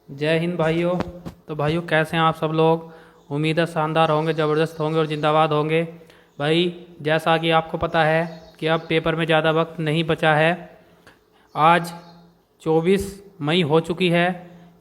जय हिंद भाइयों। तो भाइयों कैसे हैं आप सब लोग। उम्मीद है शानदार होंगे, ज़बरदस्त होंगे और जिंदाबाद होंगे। भाई जैसा कि आपको पता है कि अब पेपर में ज़्यादा वक्त नहीं बचा है। आज 24 मई हो चुकी है।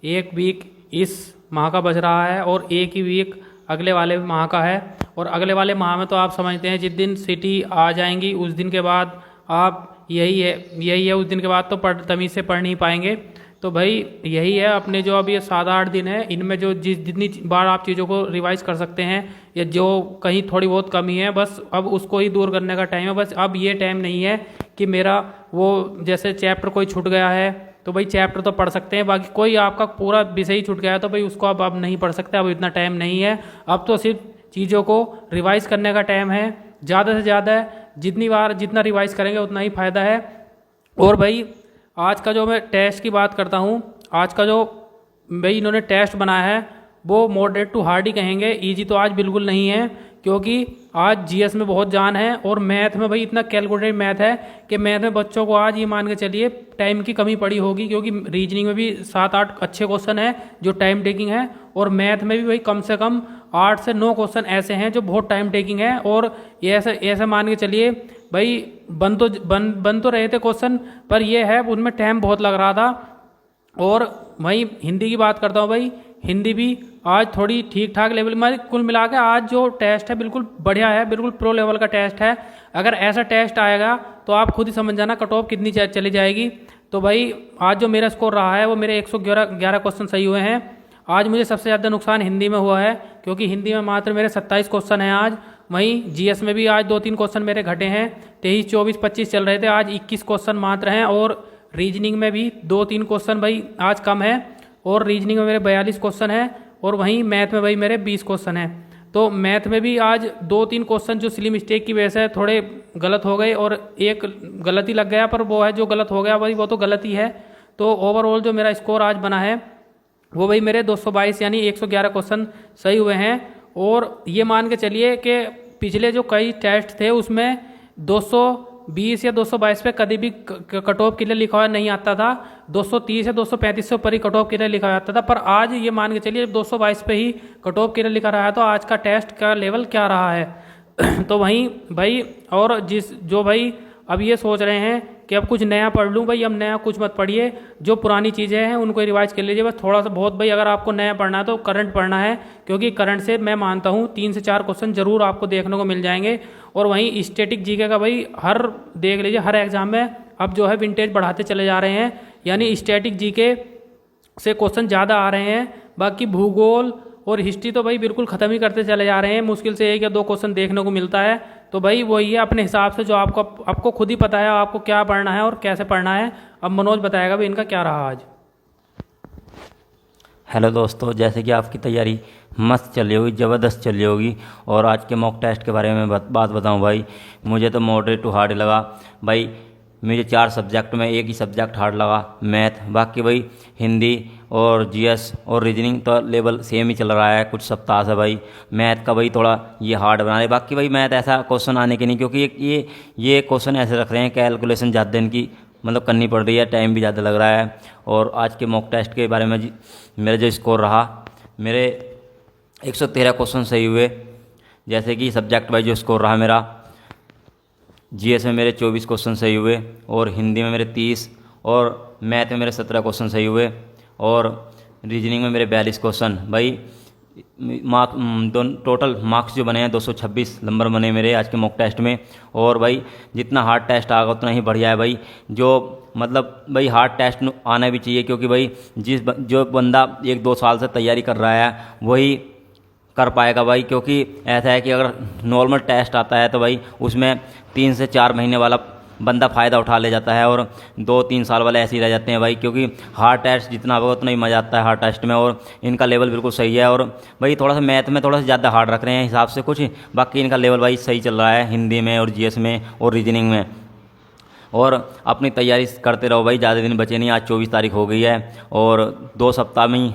एक वीक इस माह का बच रहा है और एक ही वीक अगले वाले माह का है। और अगले वाले माह में तो आप समझते हैं जिस दिन सिटी आ जाएंगी उस दिन के बाद आप यही है उस दिन के बाद तो तमीज़ से पढ़ नहीं पाएंगे। तो भाई यही है अपने जो अब ये 7-8 दिन है, इनमें जो जितनी बार आप चीज़ों को रिवाइज कर सकते हैं या जो कहीं थोड़ी बहुत कमी है बस अब उसको ही दूर करने का टाइम है। बस अब ये टाइम नहीं है कि मेरा वो जैसे चैप्टर कोई छूट गया है तो भाई चैप्टर तो पढ़ सकते हैं, बाकी कोई आपका पूरा विषय ही छूट गया है तो भाई उसको अब नहीं पढ़ सकते। अब इतना टाइम नहीं है, अब तो सिर्फ चीज़ों को रिवाइज करने का टाइम है। ज़्यादा से ज़्यादा जितनी बार जितना रिवाइज करेंगे उतना ही फ़ायदा है। और भाई आज का जो मैं टेस्ट की बात करता हूँ, आज का जो भाई इन्होंने टेस्ट बनाया है वो मॉडरेट टू हार्ड ही कहेंगे। इजी तो आज बिल्कुल नहीं है क्योंकि आज जीएस में बहुत जान है और मैथ में भाई इतना कैलकुलेटेड मैथ है कि मैथ में बच्चों को आज ये मान के चलिए टाइम की कमी पड़ी होगी, क्योंकि रीजनिंग में भी 7-8 अच्छे क्वेश्चन है जो टाइम टेकिंग है और मैथ में भी भाई कम से कम 8 से 9 क्वेश्चन ऐसे हैं जो बहुत टाइम टेकिंग है। और ये ऐसे मान के चलिए भाई बन तो रहे थे क्वेश्चन पर ये है उनमें टाइम बहुत लग रहा था। और वहीं हिंदी की बात करता हूँ भाई, हिंदी भी आज थोड़ी ठीक ठाक लेवल में, कुल मिला के आज जो टेस्ट है बिल्कुल बढ़िया है, बिल्कुल प्रो लेवल का टेस्ट है। अगर ऐसा टेस्ट आएगा तो आप खुद ही समझ जाना कट ऑफ कितनी चली जाएगी। तो भाई आज जो मेरा स्कोर रहा है वो मेरे 111 क्वेश्चन सही हुए हैं। आज मुझे सबसे ज़्यादा नुकसान हिंदी में हुआ है क्योंकि हिंदी में मात्र मेरे 27 क्वेश्चन हैं आज। वहीं जीएस में भी आज 2-3 क्वेश्चन मेरे घटे हैं, 23, 24, 25 चल रहे थे, आज 21 क्वेश्चन मात्र हैं। और रीजनिंग में भी 2-3 क्वेश्चन भाई आज कम है और रीजनिंग में मेरे 42 क्वेश्चन हैं और वहीं मैथ में भाई मेरे 20 क्वेश्चन हैं। तो मैथ में भी आज 2-3 क्वेश्चन जो सिली मिस्टेक की वजह से थोड़े गलत हो गए और एक गलती लग गया, पर वो है जो गलत हो गया भाई वो तो गलत ही है। तो ओवरऑल जो मेरा स्कोर आज बना है वो भाई मेरे 222 यानी 111 क्वेश्चन सही हुए हैं। और ये मान के चलिए कि पिछले जो कई टेस्ट थे उसमें 220 या 222 पे कभी भी कट ऑफ क्लियर लिखा हुआ नहीं आता था, 230 या 235 से ऊपर ही कट ऑफ क्लियर लिखा हुआ आता था। पर आज ये मान के चलिए 222 पे ही कट ऑफ क्लियर लिखा रहा है, तो आज का टेस्ट का लेवल क्या रहा है। तो वहीं भाई और जो भाई अब ये सोच रहे हैं कि अब कुछ नया पढ़ लूँ, भाई अब नया कुछ मत पढ़िए, जो पुरानी चीज़ें हैं उनको रिवाइज कर लीजिए बस थोड़ा सा बहुत। भाई अगर आपको नया पढ़ना है तो करंट पढ़ना है क्योंकि करंट से मैं मानता हूँ 3 से 4 क्वेश्चन जरूर आपको देखने को मिल जाएंगे। और वहीं स्टैटिक जीके का भाई देख लीजिए हर एग्जाम में अब जो है विंटेज बढ़ाते चले जा रहे हैं, यानी स्टैटिक जीके से क्वेश्चन ज़्यादा आ रहे हैं। बाकी भूगोल और हिस्ट्री तो भाई बिल्कुल ख़त्म ही करते चले जा रहे हैं, मुश्किल से 1 या 2 क्वेश्चन देखने को मिलता है। तो भाई वही है अपने हिसाब से जो आपको खुद ही पता है आपको क्या पढ़ना है और कैसे पढ़ना है। अब मनोज बताएगा भी इनका क्या रहा आज। हेलो दोस्तों, जैसे कि आपकी तैयारी मस्त चल रही होगी, ज़बरदस्त चल रही होगी। और आज के मॉक टेस्ट के बारे में बात बताऊं भाई, मुझे तो मॉडरेट टू हार्ड लगा भाई। मुझे 4 सब्जेक्ट में एक ही सब्जेक्ट हार्ड लगा, मैथ। बाकी भाई हिंदी और जीएस और रीजनिंग तो लेवल सेम ही चल रहा है कुछ सप्ताह से भाई। मैथ का भाई थोड़ा ये हार्ड बना रहे, बाकी भाई मैथ ऐसा क्वेश्चन आने के नहीं, क्योंकि ये क्वेश्चन ऐसे रख रहे हैं कैलकुलेशन ज़्यादा इनकी मतलब करनी पड़ रही है, टाइम भी ज़्यादा लग रहा है। और आज के मॉक टेस्ट के बारे में मेरा जो स्कोर रहा, मेरे 113 क्वेश्चन सही हुए। जैसे कि सब्जेक्ट वाइज जो स्कोर रहा मेरा, जीएस में मेरे 24 क्वेश्चन सही हुए और हिंदी में मेरे 30 और मैथ में मेरे 17 क्वेश्चन सही हुए और रीजनिंग में मेरे 42 क्वेश्चन। भाई टोटल मार्क्स जो बने हैं 226 नंबर बने मेरे आज के मॉक टेस्ट में। और भाई जितना हार्ड टेस्ट आएगा उतना ही बढ़िया है भाई। जो मतलब भाई हार्ड टेस्ट आना भी चाहिए, क्योंकि भाई जो बंदा 1-2 साल से तैयारी कर रहा है वही कर पाएगा भाई। क्योंकि ऐसा है कि अगर नॉर्मल टेस्ट आता है तो भाई उसमें 3 से 4 महीने वाला बंदा फ़ायदा उठा ले जाता है और 2-3 साल वाले ऐसे ही रह जाते हैं भाई। क्योंकि हार्ड टेस्ट जितना होगा उतना ही मज़ा आता है हार्ड टेस्ट में, और इनका लेवल बिल्कुल सही है। और भाई थोड़ा सा मैथ में थोड़ा सा ज़्यादा हार्ड रख रहे हैं हिसाब से कुछ, बाकी इनका लेवल भाई सही चल रहा है हिंदी में और जीएस में और रीजनिंग में। और अपनी तैयारी करते रहो भाई, ज़्यादा दिन बचे नहीं, आज 24 तारीख हो गई है और 2 सप्ताह में ही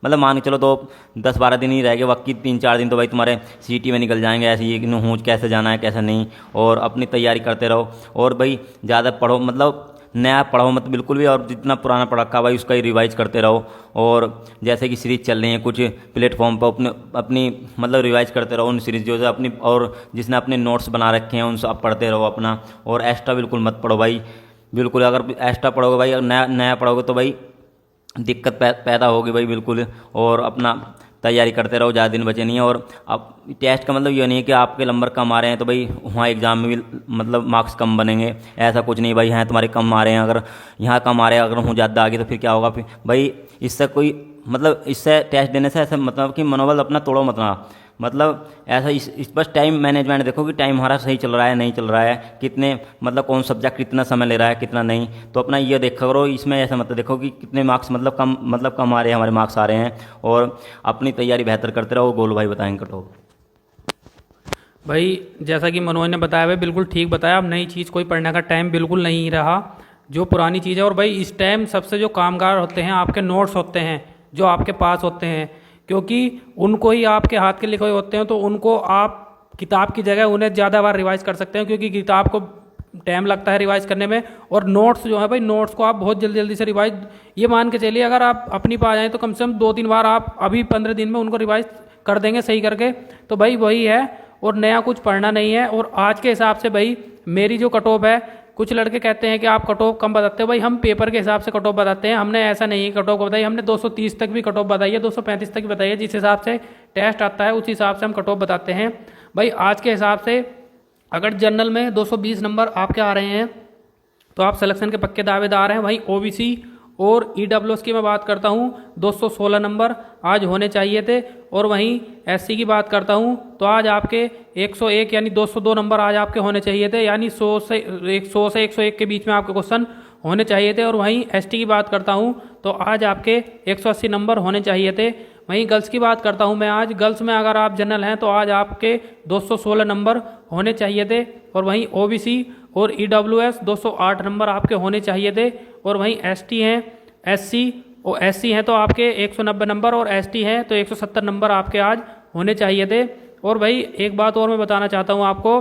मतलब मान के चलो तो 10-12 दिन ही रह गए, बाकी 3-4 दिन तो भाई तुम्हारे सीटी में निकल जाएंगे ऐसे ही कि कैसे जाना है कैसे नहीं। और अपनी तैयारी करते रहो और भाई ज़्यादा पढ़ो, मतलब नया पढ़ो मत बिल्कुल भी, और जितना पुराना पढ़ रखा भाई उसका ही रिवाइज करते रहो। और जैसे कि सीरीज चल रही है कुछ प्लेटफॉर्म पर अपनी मतलब रिवाइज करते रहो उन सीरीज जो है अपनी, और जिसने अपने नोट्स बना रखे हैं उनसे आप पढ़ते रहो अपना। और एक्स्ट्रा बिल्कुल मत पढ़ो भाई, बिल्कुल अगर एक्स्ट्रा पढ़ोगे भाई, अगर नया नया पढ़ोगे तो भाई दिक्कत पैदा होगी भाई बिल्कुल। और अपना तैयारी करते रहो, ज़्यादा दिन बचे नहीं है। और अब टेस्ट का मतलब ये नहीं है कि आपके नंबर कम आ रहे हैं तो भाई वहाँ एग्ज़ाम में भी मतलब मार्क्स कम बनेंगे, ऐसा कुछ नहीं भाई। यहाँ तुम्हारे कम आ रहे हैं, अगर यहाँ कम आ रहे हैं, अगर हूँ ज़्यादा आगे तो फिर क्या होगा फिर भाई। इससे कोई मतलब इससे टेस्ट देने से ऐसा मतलब कि मनोबल अपना तोड़ो मत ना, मतलब ऐसा इस बस टाइम मैनेजमेंट देखो कि टाइम हमारा सही चल रहा है नहीं चल रहा है, कितने मतलब कौन सब्जेक्ट कितना समय ले रहा है कितना नहीं, तो अपना ये देखा करो। इसमें ऐसा मतलब देखो कि कितने मार्क्स मतलब कम आ रहे हैं, हमारे मार्क्स आ रहे हैं, और अपनी तैयारी बेहतर करते रहो। गोलू भाई बताएंगे कटो। भाई जैसा कि मनोज ने बताया भाई बिल्कुल ठीक बताया। अब नई चीज़ कोई पढ़ने का टाइम बिल्कुल नहीं रहा, जो पुरानी चीज़ है। और भाई इस टाइम सबसे जो कामगार होते हैं आपके नोट्स होते हैं जो आपके पास होते हैं, क्योंकि उनको ही आपके हाथ के लिखे हुए होते हैं, तो उनको आप किताब की जगह उन्हें ज़्यादा बार रिवाइज कर सकते हैं, क्योंकि किताब को टाइम लगता है रिवाइज करने में। और नोट्स जो है भाई, नोट्स को आप बहुत जल्दी जल्दी से रिवाइज, ये मान के चलिए अगर आप अपनी पा जाएँ तो कम से कम 2-3 बार आप अभी 15 दिन में उनको रिवाइज कर देंगे सही करके, तो भाई वही है। और नया कुछ पढ़ना नहीं है। और आज के हिसाब से भाई मेरी जो कट ऑफ है, कुछ लड़के कहते हैं कि आप कट ऑफ कम बताते हो, भाई हम पेपर के हिसाब से कट ऑफ बताते हैं, हमने ऐसा नहीं है कट ऑफ बताई, हमने 230 तक भी कट ऑफ बताई है, 235 तक भी बताई है, जिस हिसाब से टेस्ट आता है उस हिसाब से हम कट ऑफ बताते हैं। भाई आज के हिसाब से अगर जनरल में 220 नंबर आपके आ रहे हैं तो आप सिलेक्शन के पक्के दावेदार हैं। वहीं ओबीसी और ईडब्ल्यूएस की मैं बात करता हूँ 216 नंबर आज होने चाहिए थे। और वहीं एससी की बात करता हूँ तो आज आपके 101 यानी 202 नंबर आज आपके होने चाहिए थे, यानी 100 से 101 के बीच में आपके क्वेश्चन होने चाहिए थे। और वहीं एसटी की बात करता हूँ तो आज आपके 180 नंबर होने चाहिए थे। वहीं गर्ल्स की बात करता हूँ मैं, आज गर्ल्स में अगर आप जनरल हैं तो आज आपके 216 नंबर होने चाहिए थे। और वहीं ओबीसी और ईडब्ल्यूएस 208 नंबर आपके होने चाहिए थे। और वहीं एसटी हैं, एससी हैं तो आपके 190 नंबर, और एसटी हैं तो 170 नंबर आपके आज होने चाहिए थे। और भाई एक बात और मैं बताना चाहता हूँ आपको,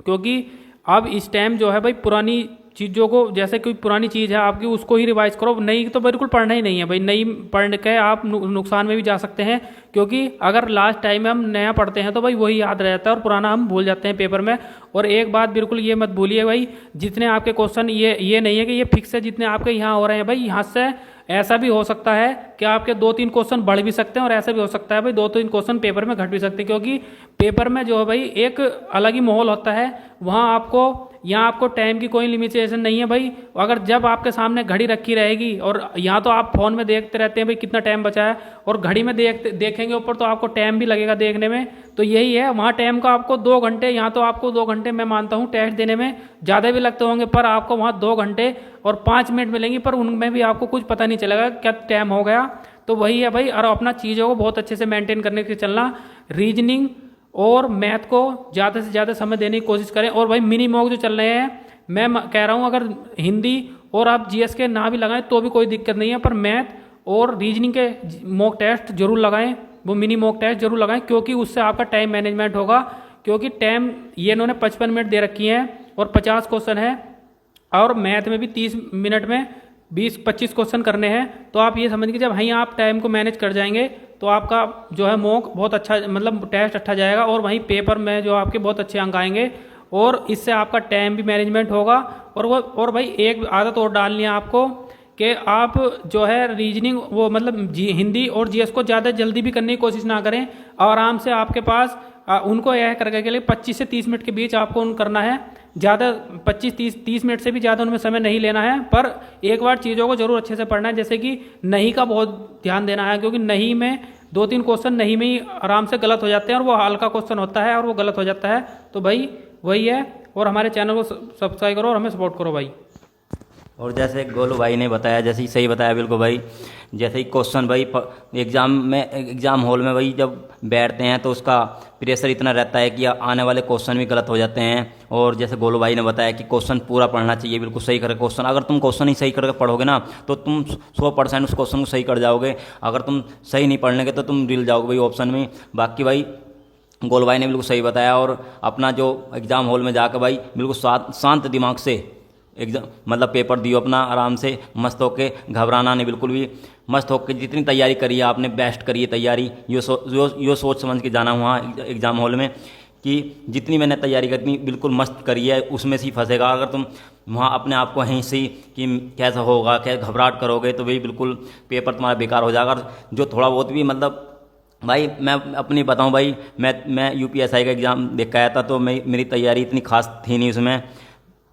क्योंकि अब इस टाइम जो है भाई पुरानी चीज़ों को, जैसे कोई पुरानी चीज़ है आपकी उसको ही रिवाइज करो, नई तो बिल्कुल पढ़ना ही नहीं है भाई। नई पढ़ के आप नुकसान में भी जा सकते हैं, क्योंकि अगर लास्ट टाइम में हम नया पढ़ते हैं तो भाई वही याद रहता है और पुराना हम भूल जाते हैं पेपर में। और एक बात बिल्कुल ये मत भूलिए भाई, जितने आपके क्वेश्चन ये नहीं है कि ये फिक्स है जितने आपके यहाँ हो रहे हैं भाई, यहाँ से ऐसा भी हो सकता है कि आपके 2-3 क्वेश्चन बढ़ भी सकते हैं, और ऐसा भी हो सकता है भाई 2-3 क्वेश्चन पेपर में घट भी सकते हैं, क्योंकि पेपर में जो है भाई एक अलग ही माहौल होता है। वहाँ आपको, यहाँ आपको टाइम की कोई लिमिटेशन नहीं है भाई। अगर जब आपके सामने घड़ी रखी रहेगी, और यहाँ तो आप फ़ोन में देखते रहते हैं भाई कितना टाइम बचा है, और घड़ी में देखेंगे ऊपर तो आपको टाइम भी लगेगा देखने में, तो यही है। वहाँ टाइम का आपको 2 घंटे, यहाँ तो आपको 2 घंटे मैं मानता हूँ टेस्ट देने में ज़्यादा भी लगते होंगे, पर आपको वहाँ 2 घंटे और 5 मिनट मिलेंगी, पर उनमें भी आपको कुछ पता नहीं चलेगा क्या टाइम हो गया। तो वही है भाई, और अपना चीज़ों को बहुत अच्छे से मेंटेन करने के चलना, रीजनिंग और मैथ को ज़्यादा से ज़्यादा समय देने की कोशिश करें। और भाई मिनी मॉक जो चल रहे हैं, मैं कह रहा हूँ अगर हिंदी और आप जीएस के ना भी लगाएं तो भी कोई दिक्कत नहीं है, पर मैथ और रीजनिंग के मॉक टेस्ट जरूर लगाएं, वो मिनी मॉक टेस्ट जरूर लगाएं, क्योंकि उससे आपका टाइम मैनेजमेंट होगा। क्योंकि टाइम ये इन्होंने 55 मिनट दे रखी हैं और 50 क्वेश्चन है, और मैथ में भी 30 मिनट में 20-25 क्वेश्चन करने हैं। तो आप ये समझ के जब वहीं आप टाइम को मैनेज कर जाएंगे तो आपका जो है मॉक बहुत अच्छा, मतलब टेस्ट अच्छा जाएगा, और वहीं पेपर में जो आपके बहुत अच्छे अंक आएंगे, और इससे आपका टाइम भी मैनेजमेंट होगा। और भाई एक आदत और डालनी है आपको कि आप जो है रीजनिंग वो मतलब हिंदी और जीएस को ज़्यादा जल्दी भी करने की कोशिश ना करें, आराम से आपके पास उनको यह करने के लिए 25 से 30 मिनट के बीच आपको उन करना है, ज़्यादा 25-30 मिनट से भी ज़्यादा उनमें समय नहीं लेना है। पर एक बार चीज़ों को जरूर अच्छे से पढ़ना है, जैसे कि नहीं का बहुत ध्यान देना है, क्योंकि नहीं में 2-3 क्वेश्चन नहीं में ही आराम से गलत हो जाते हैं, और वो हल्का क्वेश्चन होता है और वो गलत हो जाता है। तो भाई वही है, और हमारे चैनल को सब्सक्राइब करो और हमें सपोर्ट करो भाई। और जैसे गोलू भाई ने बताया, जैसे ही सही बताया बिल्कुल भाई, जैसे ही क्वेश्चन भाई एग्ज़ाम हॉल में भाई जब बैठते हैं तो उसका प्रेशर इतना रहता है कि आने वाले क्वेश्चन भी गलत हो जाते हैं। और जैसे गोलू भाई ने बताया कि क्वेश्चन पूरा पढ़ना चाहिए, बिल्कुल सही करके क्वेश्चन, अगर तुम क्वेश्चन ही सही करके पढ़ोगे ना तो तुम 100% उस क्वेश्चन को सही कर जाओगे। अगर तुम सही नहीं पढ़ने के तो तुम रिल जाओगे भाई ऑप्शन में। बाकी भाई गोलू भाई ने बिल्कुल सही बताया, और अपना जो एग्ज़ाम हॉल में जाकर भाई बिल्कुल शांत दिमाग से एग्जाम मतलब पेपर दियो अपना आराम से मस्त होके, घबराना नहीं बिल्कुल भी, मस्त होके जितनी तैयारी करी है आपने बेस्ट करी है तैयारी, यो सोच समझ के जाना वहाँ एग्ज़ाम हॉल में कि जितनी मैंने तैयारी करनी बिल्कुल मस्त करी है उसमें से ही फंसेगा। अगर तुम वहाँ अपने आप को यहीं से ही कि कैसा होगा क्या घबराहट करोगे तो वही बिल्कुल पेपर तुम्हारा बेकार हो जाएगा। जो थोड़ा बहुत भी मतलब भाई मैं अपनी बताऊं भाई, मैं यूपीएसआई का एग्ज़ाम देख के आया था तो मेरी तैयारी इतनी खास थी नहीं उसमें,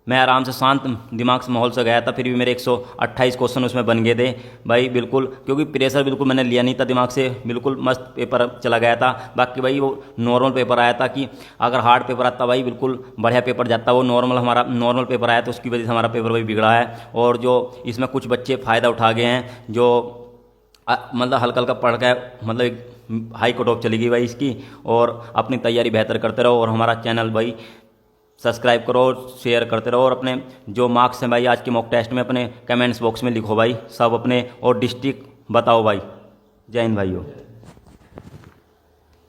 मैं आराम से शांत दिमाग से माहौल से गया था, फिर भी मेरे 128 क्वेश्चन उसमें बन गए थे भाई बिल्कुल, क्योंकि प्रेशर बिल्कुल मैंने लिया नहीं था दिमाग से, बिल्कुल मस्त पेपर चला गया था। बाकी भाई वो नॉर्मल पेपर आया था कि अगर हार्ड पेपर आता भाई बिल्कुल बढ़िया पेपर जाता, वो हमारा नॉर्मल पेपर आया तो उसकी वजह से हमारा पेपर भाई बिगड़ा है। और जो इसमें कुछ बच्चे फ़ायदा उठा गए हैं जो मतलब हल्का हल्का पढ़ के मतलब एक हाई कट ऑफ चली गई भाई इसकी, और अपनी तैयारी बेहतर करते रहो और हमारा चैनल भाई सब्सक्राइब करो, शेयर करते रहो, और अपने जो मार्क्स हैं भाई आज के मॉक टेस्ट में अपने कमेंट्स बॉक्स में लिखो भाई सब अपने, और डिस्ट्रिक्ट बताओ भाई। जय हिंद भाइयों।